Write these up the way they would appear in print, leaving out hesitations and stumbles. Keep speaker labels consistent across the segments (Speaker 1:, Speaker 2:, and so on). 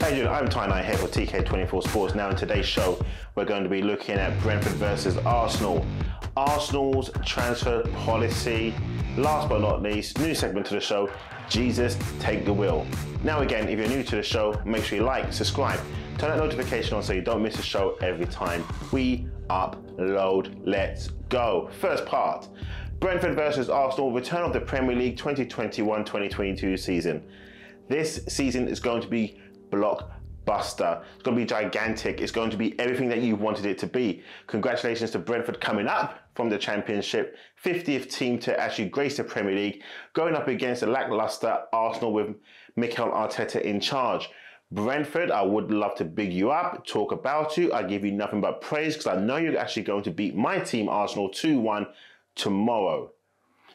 Speaker 1: How you doing? I'm Ty here for TK24 Sports. Now in today's show, we're going to be looking at Brentford versus Arsenal. Arsenal's transfer policy. Last but not least, new segment to the show, Jesus, take the wheel. Now again, if you're new to the show, make sure you like, subscribe, turn that notification on so you don't miss a show every time we upload. Let's go. First part, Brentford versus Arsenal, return of the Premier League 2021-2022 season. This season is going to be blockbuster. It's going to be gigantic. It's going to be everything that you wanted it to be. Congratulations to Brentford coming up from the Championship, 50th team to actually grace the Premier League, going up against a lackluster Arsenal with Mikel Arteta in charge. Brentford, I would love to big you up, talk about you. I give you nothing but praise because I know you're actually going to beat my team, Arsenal, 2-1 tomorrow.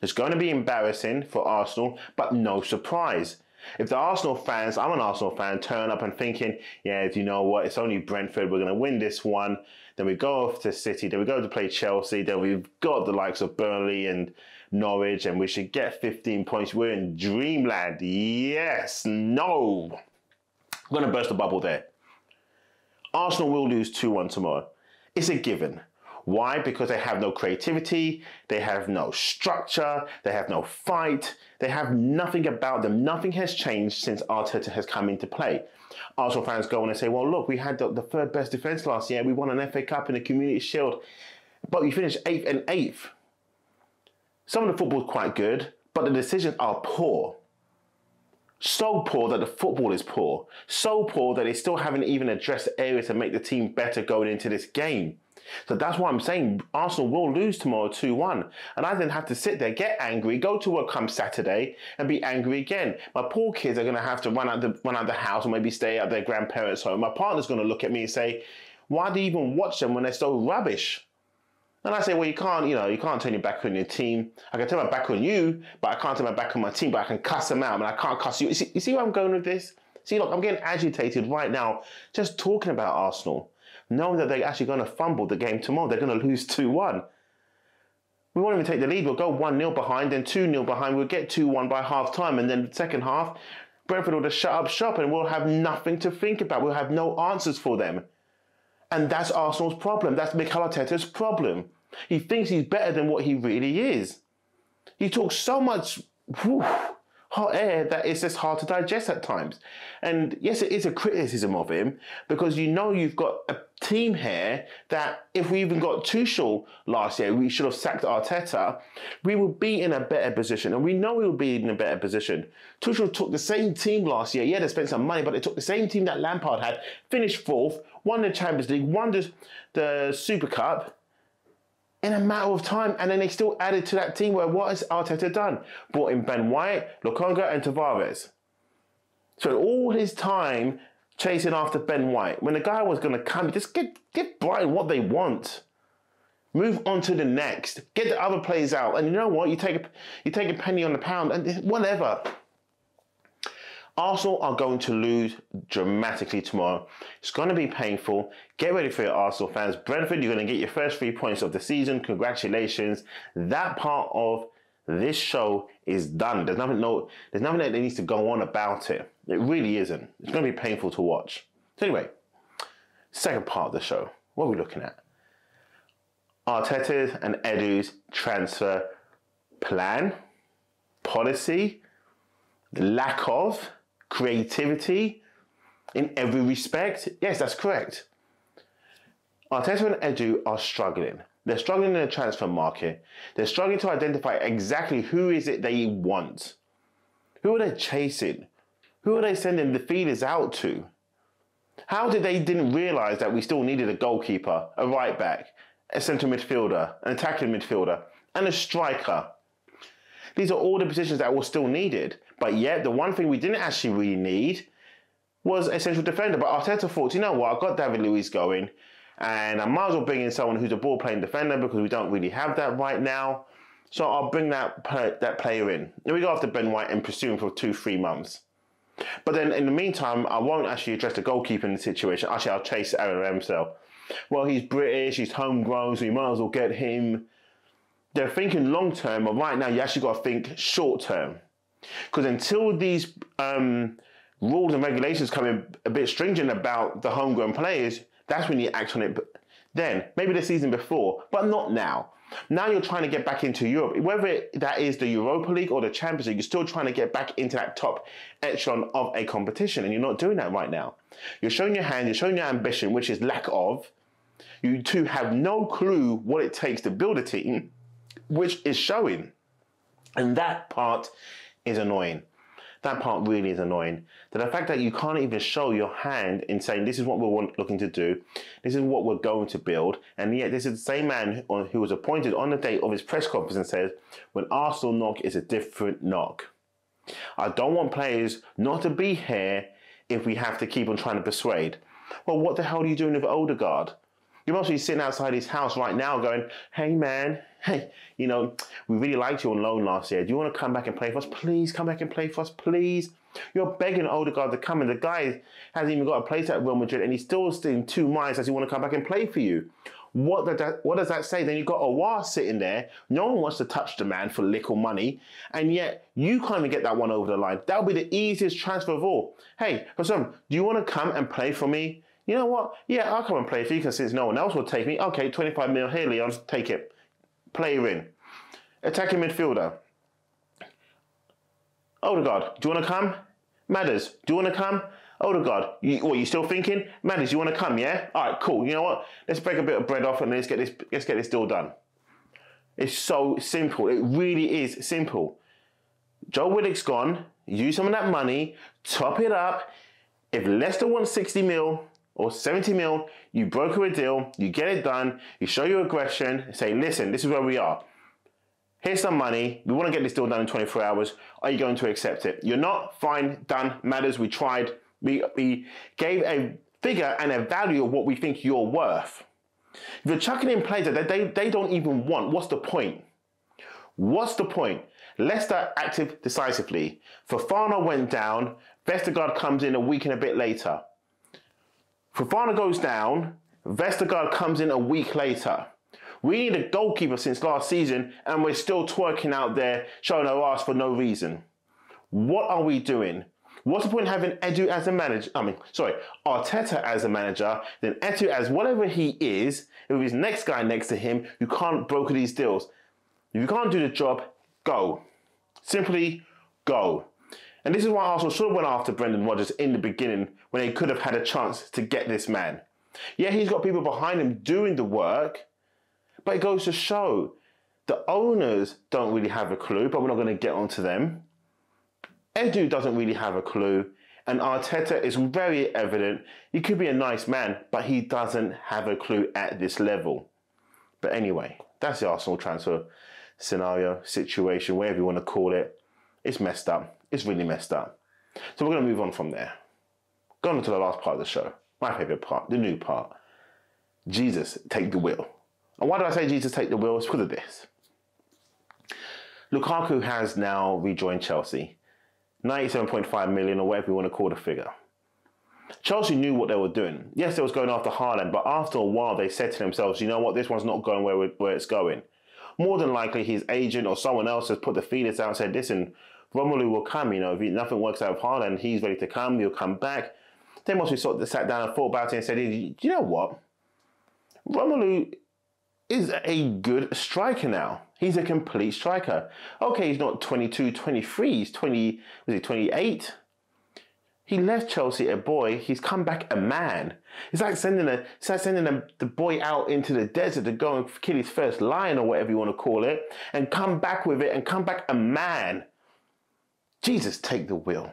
Speaker 1: It's going to be embarrassing for Arsenal, but no surprise. If the Arsenal fans, I'm an Arsenal fan, turn up and thinking, yeah, you know what, it's only Brentford, we're going to win this one. Then we go off to City, then we go to play Chelsea, then we've got the likes of Burnley and Norwich, and we should get 15 points. We're in dreamland. Yes, no. I'm going to burst the bubble there. Arsenal will lose 2-1 tomorrow. It's a given. Why? Because they have no creativity, they have no structure, they have no fight, they have nothing about them. Nothing has changed since Arteta has come into play. Arsenal fans go on and say, well, look, we had the third best defence last year. We won an FA Cup and a Community Shield, but we finished 8th and 8th. Some of the football is quite good, but the decisions are poor. So poor that the football is poor. So poor that they still haven't even addressed the areas to make the team better going into this game. So that's why I'm saying Arsenal will lose tomorrow 2-1. And I then have to sit there, get angry, go to work come Saturday and be angry again. My poor kids are going to have to run out the house or maybe stay at their grandparents' home. My partner's going to look at me and say, why do you even watch them when they're so rubbish? And I say, well, you can't turn your back on your team. I can turn my back on you, but I can't turn my back on my team, but I can cuss them out, and I can't cuss you. You see where I'm going with this? See, look, I'm getting agitated right now just talking about Arsenal, knowing that they're actually going to fumble the game tomorrow. They're going to lose 2-1. We won't even take the lead. We'll go 1-0 behind, then 2-0 behind. We'll get 2-1 by half-time, and then the second half, Brentford will just shut up shop, and we'll have nothing to think about. We'll have no answers for them. And that's Arsenal's problem. That's Mikel Arteta's problem. He thinks he's better than what he really is. He talks so much hot air that it's just hard to digest at times. And yes, it is a criticism of him because you know you've got a team here that if we even got Tuchel last year, we should have sacked Arteta, we would be in a better position. And we know we will be in a better position. Tuchel took the same team last year. Yeah, they spent some money, but they took the same team that Lampard had, finished 4th, won the Champions League, won the Super Cup in a matter of time, and then they still added to that team where what has Arteta done? Brought in Ben White, Lukaku and Tavares. So all his time chasing after Ben White, when the guy was going to come, just give Brighton what they want. Move on to the next. Get the other players out. And you know what? You take a penny on the pound and whatever. Arsenal are going to lose dramatically tomorrow. It's going to be painful. Get ready for your Arsenal fans. Brentford, you're going to get your first 3 points of the season. Congratulations. That part of this show is done. There's nothing that needs to go on about it. It really isn't. It's going to be painful to watch. So anyway, second part of the show. What are we looking at? Arteta's and Edu's transfer plan, policy, the lack of creativity in every respect. Yes, that's correct. Arteta and Edu are struggling. They're struggling in the transfer market. They're struggling to identify exactly who is it they want. Who are they chasing? Who are they sending the feelers out to? How did they didn't realise that we still needed a goalkeeper, a right back, a centre midfielder, an attacking midfielder, and a striker? These are all the positions that were still needed. But yet, the one thing we didn't actually really need was a central defender. But Arteta thought, you know what, I've got David Luiz going, and I might as well bring in someone who's a ball-playing defender because we don't really have that right now. So I'll bring that player in. And we go after Ben White and pursue him for 2-3 months. But then in the meantime, I won't actually address the goalkeeper in the situation. Actually, I'll chase Aaron Ramsdale. Well, he's British, he's homegrown, so you might as well get him. They're thinking long-term, but right now you actually got to think short-term. Because until these rules and regulations come a bit stringent about the homegrown players, that's when you act on it then. Maybe the season before, but not now. Now you're trying to get back into Europe. Whether that is the Europa League or the Champions League, you're still trying to get back into that top echelon of a competition, and you're not doing that right now. You're showing your hand, you're showing your ambition, which is lack of. You two have no clue what it takes to build a team, which is showing. And that part is annoying. That part really is annoying. The fact that you can't even show your hand in saying, this is what we're looking to do, this is what we're going to build, and yet this is the same man who was appointed on the date of his press conference and says, when Arsenal knock, it's a different knock. I don't want players not to be here if we have to keep on trying to persuade. Well, what the hell are you doing with Odegaard? You must be sitting outside his house right now going, hey man, hey, you know, we really liked you on loan last year. Do you want to come back and play for us? Please come back and play for us, please. You're begging Odegaard to come, and the guy hasn't even got a place at Real Madrid, and he's still in 2 minds as he want to come back and play for you. What does that say? Then you've got Aouar sitting there. No one wants to touch the man for little money, and yet you can't even get that one over the line. That'll be the easiest transfer of all. Hey, Arsena, do you want to come and play for me? You know what? Yeah, I'll come and play for you because since no one else will take me. Okay, 25 mil here, Leon, take it. Player in. Attacking midfielder. Odegaard, do you want to come? Madders, do you want to come? Odegaard, you still thinking? Madders, you want to come, yeah? All right, cool. You know what? Let's break a bit of bread off and let's get this deal done. It's so simple. It really is simple. Joe Willock's gone. Use some of that money. Top it up. If Leicester wants 60 mil or 70 mil, you broker a deal. You get it done. You show your aggression. Say, listen, this is where we are. Here's some money. We want to get this deal done in 24 hours. Are you going to accept it? You're not. Fine. Done. Matters. We tried. We gave a figure and a value of what we think you're worth. If you're chucking in players that they don't even want, what's the point? What's the point? Leicester acted decisively. Fofana went down. Vestergaard comes in a week and a bit later. Fofana goes down. Vestergaard comes in a week later. We need a goalkeeper since last season, and we're still twerking out there, showing our ass for no reason. What are we doing? What's the point in having Arteta as a manager, then Edu as whatever he is, with his next guy next to him, who can't broker these deals? If you can't do the job, go. Simply go. And this is why Arsenal should have went after Brendan Rodgers in the beginning when they could have had a chance to get this man. Yeah, he's got people behind him doing the work, but it goes to show the owners don't really have a clue, but we're not going to get onto them. Edu doesn't really have a clue, and Arteta is very evident. He could be a nice man, but he doesn't have a clue at this level. But anyway, that's the Arsenal transfer scenario, situation, whatever you want to call it. It's messed up. It's really messed up. So we're going to move on from there. Going on to the last part of the show. My favourite part, the new part. Jesus, take the wheel. And why do I say Jesus take the wheel? It's because of this. Lukaku has now rejoined Chelsea. 97.5 million or whatever you want to call the figure. Chelsea knew what they were doing. Yes, they was going after Haaland, but after a while they said to themselves, you know what, this one's not going where it's going. More than likely his agent or someone else has put the feelers out and said, listen, Romelu will come, you know, if nothing works out of Haaland, he's ready to come, he'll come back. They must have sort of sat down and thought about it and said, you know what, Romelu is a good striker now. He's a complete striker. Okay, he's not 22, 23, he's 28? He left Chelsea a boy, he's come back a man. It's like sending the boy out into the desert to go and kill his first lion or whatever you want to call it, and come back with it and come back a man. Jesus, take the wheel.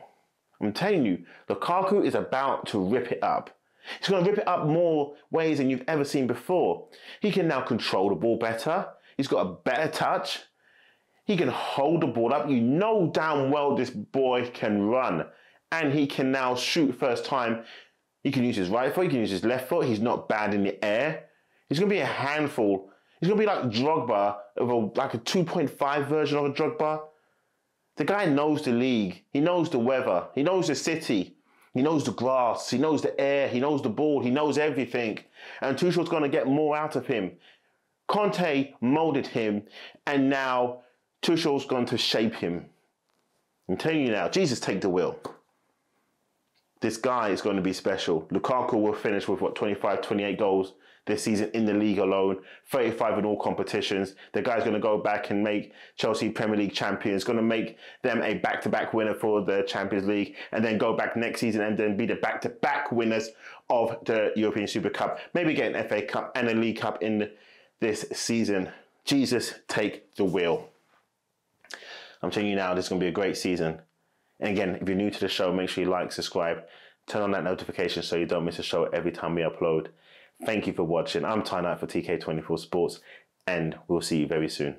Speaker 1: I'm telling you, Lukaku is about to rip it up. He's going to rip it up more ways than you've ever seen before. He can now control the ball better. He's got a better touch. He can hold the ball up. You know damn well this boy can run. And he can now shoot first time. He can use his right foot. He can use his left foot. He's not bad in the air. He's going to be a handful. He's going to be like Drogba, like a 2.5 version of a Drogba. The guy knows the league. He knows the weather. He knows the city. He knows the grass. He knows the air. He knows the ball. He knows everything. And Tuchel's going to get more out of him. Conte molded him, and now Tuchel's going to shape him. I'm telling you now, Jesus, take the wheel. This guy is going to be special. Lukaku will finish with, 25, 28 goals this season in the league alone, 35 in all competitions. The guy's going to go back and make Chelsea Premier League champions, going to make them a back-to-back winner for the Champions League, and then go back next season and then be the back-to-back winners of the European Super Cup. Maybe get an FA Cup and a League Cup in this season. Jesus, take the wheel. I'm telling you now, this is going to be a great season. And again, if you're new to the show, make sure you like, subscribe, turn on that notification so you don't miss a show every time we upload. Thank you for watching. I'm Ty Knight for TK24 Sports, and we'll see you very soon.